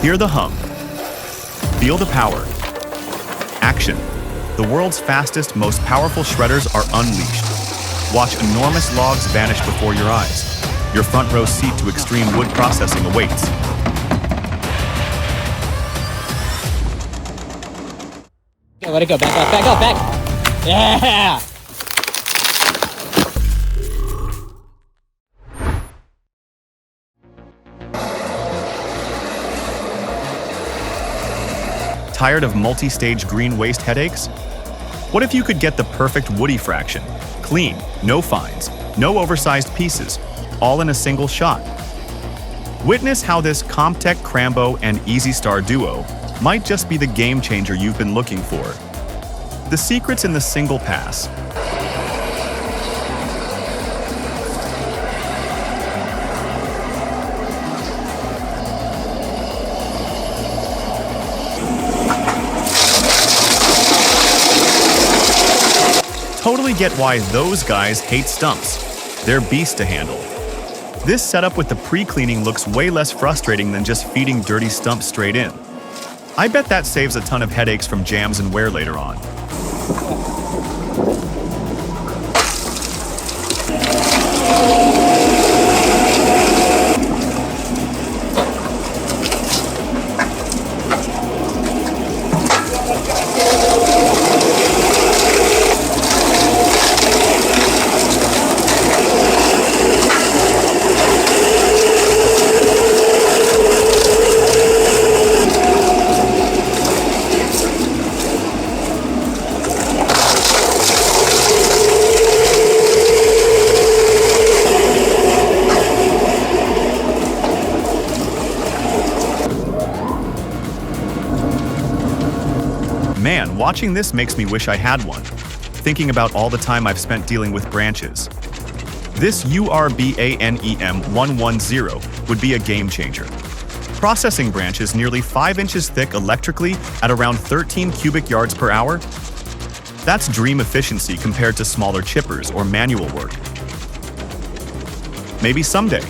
Hear the hum. Feel the power. Action. The world's fastest, most powerful shredders are unleashed. Watch enormous logs vanish before your eyes. Your front row seat to extreme wood processing awaits. Okay, let it go. Back up, back up, back. Yeah! Tired of multi-stage green waste headaches? What if you could get the perfect woody fraction? Clean, no fines, no oversized pieces, all in a single shot. Witness how this Comtech Crambo and Easy Star duo might just be the game changer you've been looking for. The secret's in the single pass. Totally get why those guys hate stumps. They're beasts to handle. This setup with the pre-cleaning looks way less frustrating than just feeding dirty stumps straight in. I bet that saves a ton of headaches from jams and wear later on. Man, watching this makes me wish I had one, thinking about all the time I've spent dealing with branches. This URBANEM 110 would be a game changer. Processing branches nearly 5 inches thick electrically at around 13 cubic yards per hour? That's dream efficiency compared to smaller chippers or manual work. Maybe someday.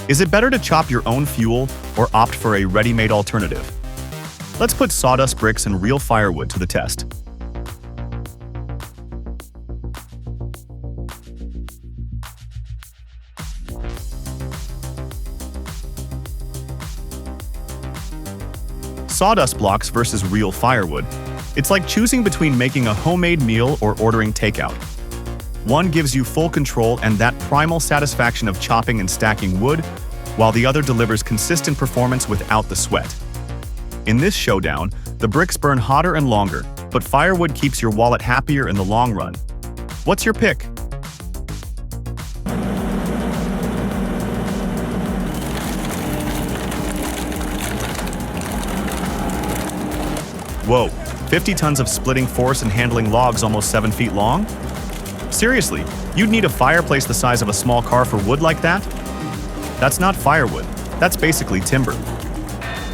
Is it better to chop your own fuel or opt for a ready-made alternative? Let's put sawdust bricks and real firewood to the test. Sawdust blocks versus real firewood. It's like choosing between making a homemade meal or ordering takeout. One gives you full control and that primal satisfaction of chopping and stacking wood, while the other delivers consistent performance without the sweat. In this showdown, the bricks burn hotter and longer, but firewood keeps your wallet happier in the long run. What's your pick? Whoa, 50 tons of splitting force and handling logs almost 7 feet long? Seriously, you'd need a fireplace the size of a small car for wood like that? That's not firewood, that's basically timber.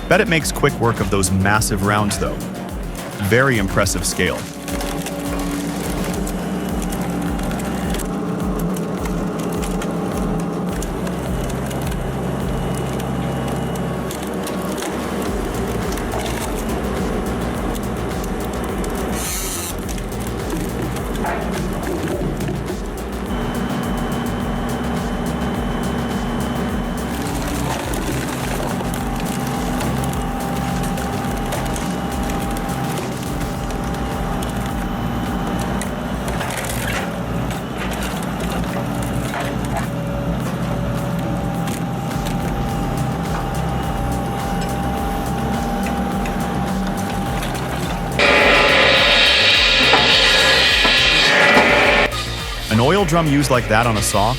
Bet it makes quick work of those massive rounds though. Very impressive scale. An oil drum used like that on a saw?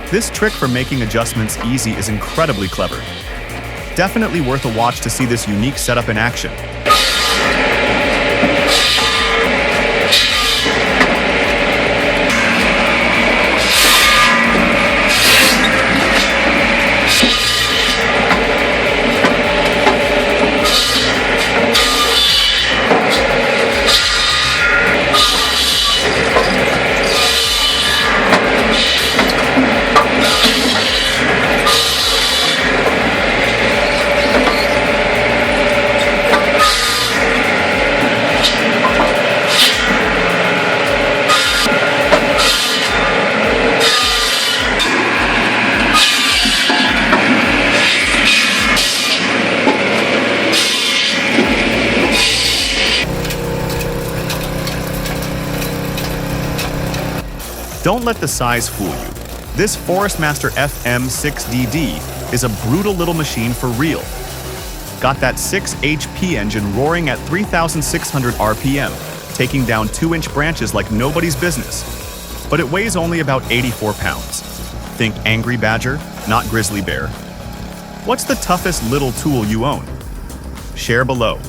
This trick for making adjustments easy is incredibly clever. Definitely worth a watch to see this unique setup in action. Don't let the size fool you. This Forestmaster FM6DD is a brutal little machine for real. Got that 6 HP engine roaring at 3,600 RPM, taking down 2-inch branches like nobody's business. But it weighs only about 84 pounds. Think angry badger, not grizzly bear. What's the toughest little tool you own? Share below.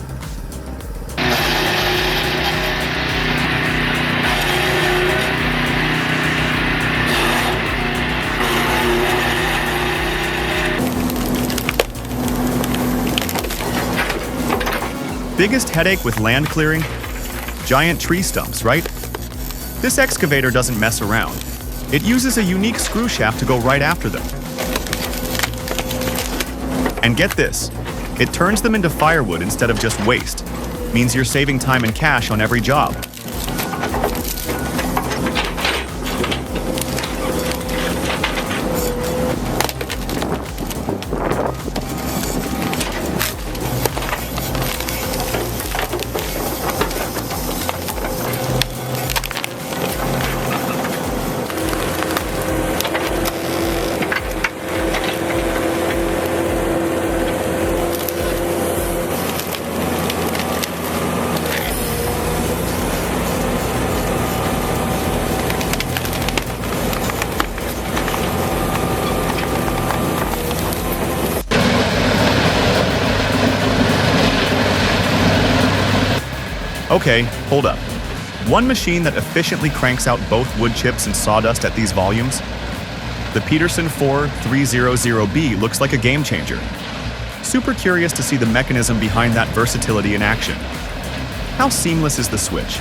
Biggest headache with land clearing? Giant tree stumps, right? This excavator doesn't mess around. It uses a unique screw shaft to go right after them. And get this, it turns them into firewood instead of just waste. Means you're saving time and cash on every job. Okay, hold up. One machine that efficiently cranks out both wood chips and sawdust at these volumes? The Peterson 4300B looks like a game changer. Super curious to see the mechanism behind that versatility in action. How seamless is the switch?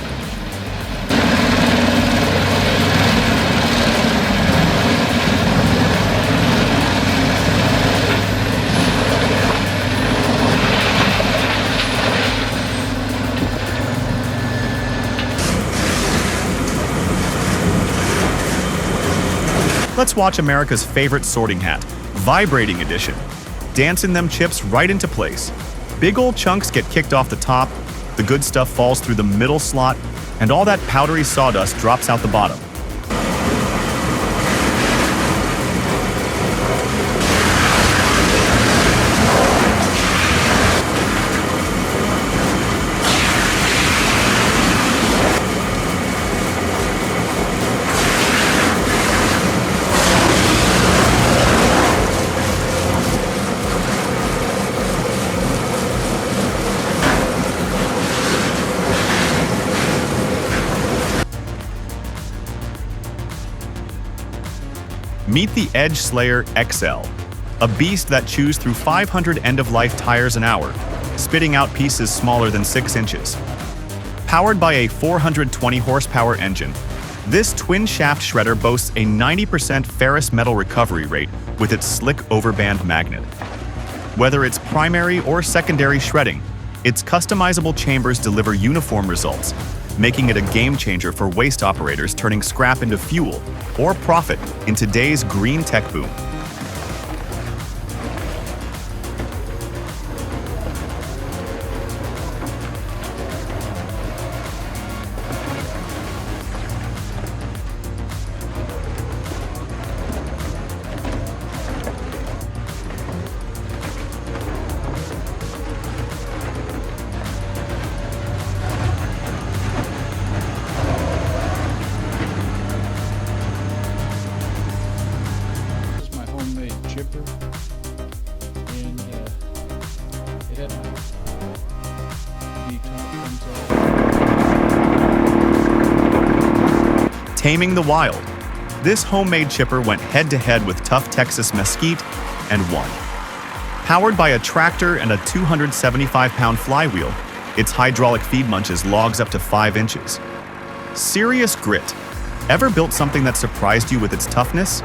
Let's watch America's favorite sorting hat, Vibrating Edition. Dancing them chips right into place. Big old chunks get kicked off the top, the good stuff falls through the middle slot, and all that powdery sawdust drops out the bottom. Meet the Edge Slayer XL, a beast that chews through 500 end-of-life tires an hour, spitting out pieces smaller than 6 inches. Powered by a 420 horsepower engine, this twin-shaft shredder boasts a 90% ferrous metal recovery rate with its slick overband magnet. Whether it's primary or secondary shredding, its customizable chambers deliver uniform results, making it a game changer for waste operators turning scrap into fuel or profit in today's green tech boom. chipper, and it had my V-top comes off. Taming the wild. This homemade chipper went head-to-head with tough Texas mesquite and won. Powered by a tractor and a 275-pound flywheel, its hydraulic feed munches logs up to 5 inches. Serious grit. Ever built something that surprised you with its toughness?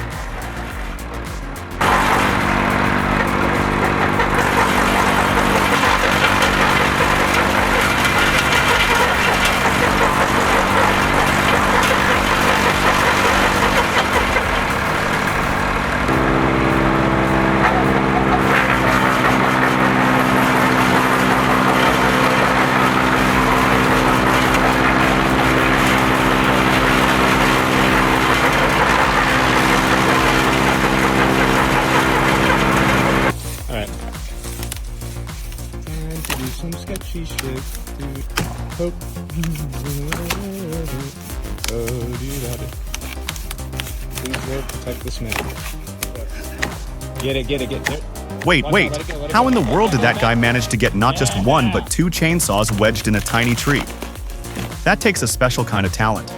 Some sketchy shit, dude. Hope. Oh, dude. Please, Lord, protect this man. Get it. Wait. How in the world did that guy manage to get not just one, but 2 chainsaws wedged in a tiny tree? That takes a special kind of talent.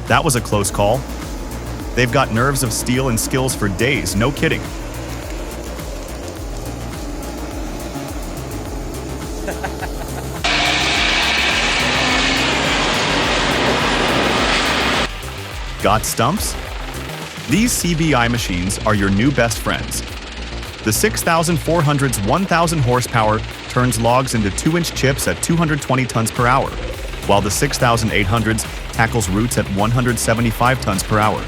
That was a close call. They've got nerves of steel and skills for days, no kidding. Got stumps? These CBI machines are your new best friends. The 6400's 1,000 horsepower turns logs into 2-inch chips at 220 tons per hour, while the 6800's tackles roots at 175 tons per hour.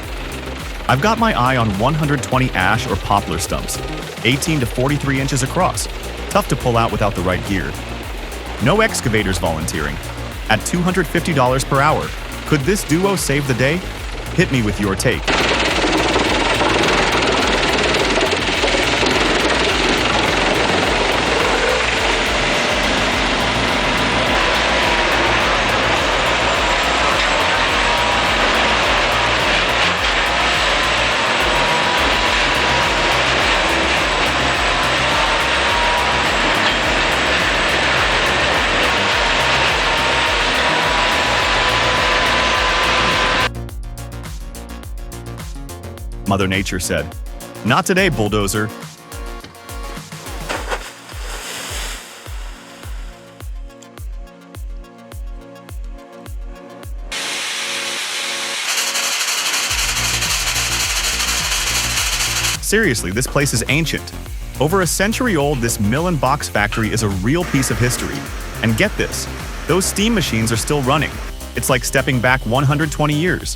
I've got my eye on 120 ash or poplar stumps, 18 to 43 inches across, tough to pull out without the right gear. No excavators volunteering. At $250 per hour, could this duo save the day? Hit me with your take. Mother Nature said, "Not today, bulldozer." Seriously, this place is ancient. Over a century old, this mill and box factory is a real piece of history. And get this, those steam machines are still running. It's like stepping back 120 years.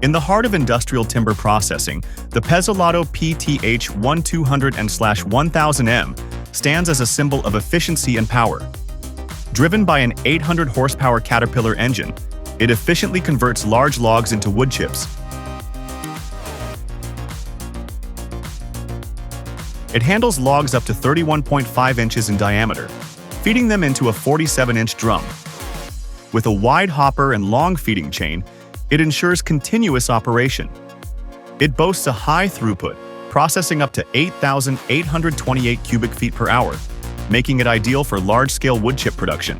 In the heart of industrial timber processing, the Pezzolato PTH 1200/1000M stands as a symbol of efficiency and power. Driven by an 800 horsepower Caterpillar engine, it efficiently converts large logs into wood chips. It handles logs up to 31.5 inches in diameter, feeding them into a 47-inch drum. With a wide hopper and long feeding chain, it ensures continuous operation. It boasts a high throughput, processing up to 8,828 cubic feet per hour, making it ideal for large-scale wood chip production.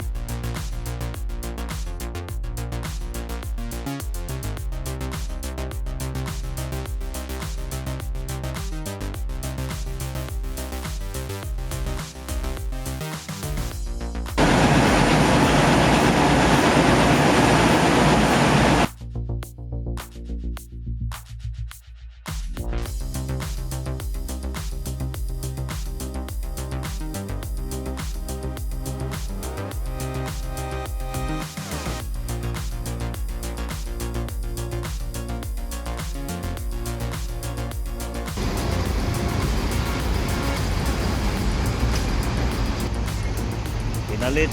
dalit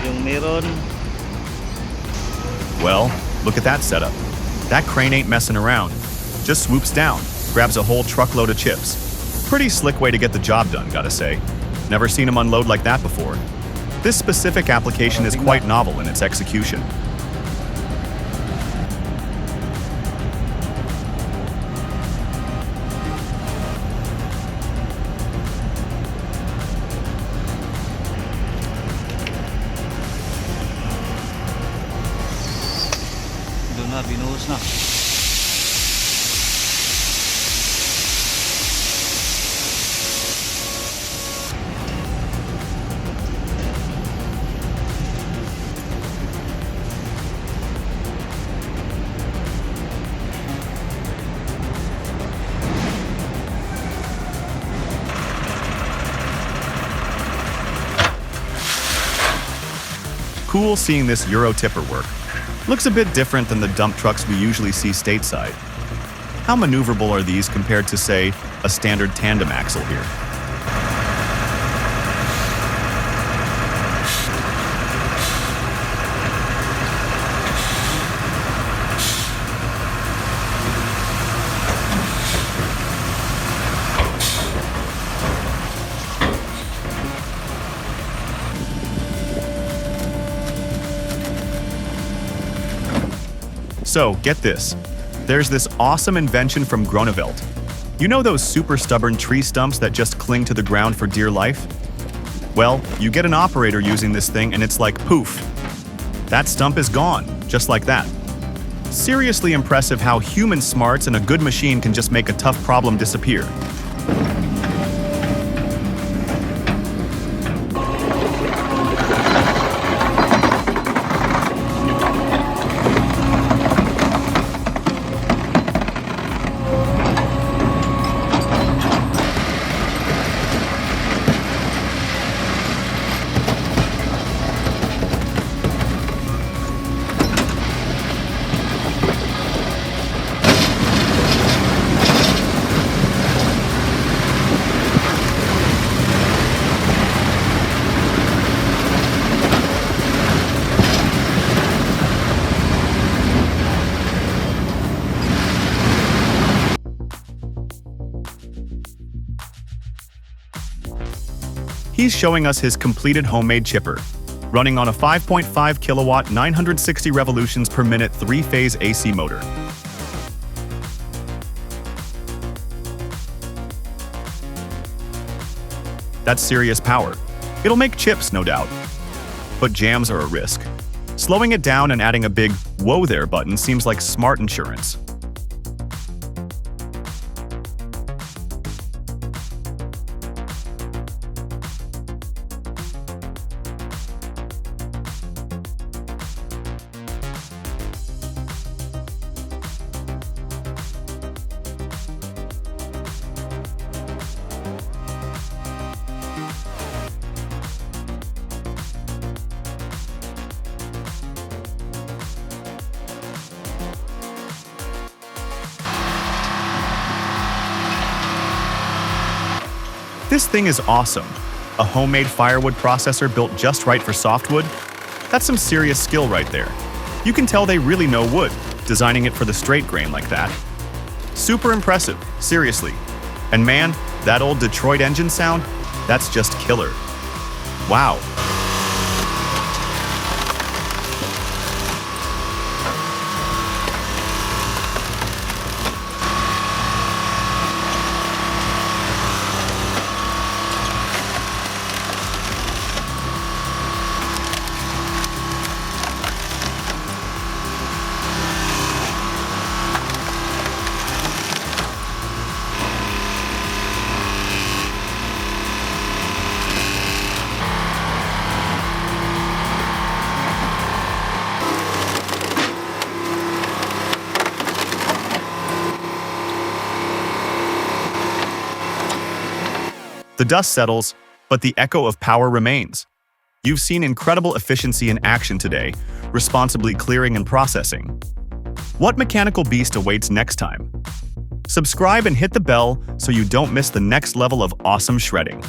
yung meron. Well, look at that setup. That crane ain't messing around. Just swoops down, grabs a whole truckload of chips. Pretty slick way to get the job done, gotta say. Never seen him unload like that before. This specific application is quite novel in its execution. Doon na, binuhos na. Cool seeing this Euro tipper work. Looks a bit different than the dump trucks we usually see stateside. How maneuverable are these compared to, say, a standard tandem axle here? So, get this. There's this awesome invention from Groeneveld. You know those super stubborn tree stumps that just cling to the ground for dear life? Well, you get an operator using this thing and it's like poof. That stump is gone, just like that. Seriously impressive how human smarts and a good machine can just make a tough problem disappear. He's showing us his completed homemade chipper, running on a 5.5 kilowatt 960 revolutions per minute 3-phase AC motor. That's serious power. It'll make chips, no doubt. But jams are a risk. Slowing it down and adding a big "whoa there" button seems like smart insurance. This thing is awesome. A homemade firewood processor built just right for softwood? That's some serious skill right there. You can tell they really know wood, designing it for the straight grain like that. Super impressive, seriously. And man, that old Detroit engine sound? That's just killer. Wow. The dust settles, but the echo of power remains. You've seen incredible efficiency in action today, responsibly clearing and processing. What mechanical beast awaits next time? Subscribe and hit the bell so you don't miss the next level of awesome shredding.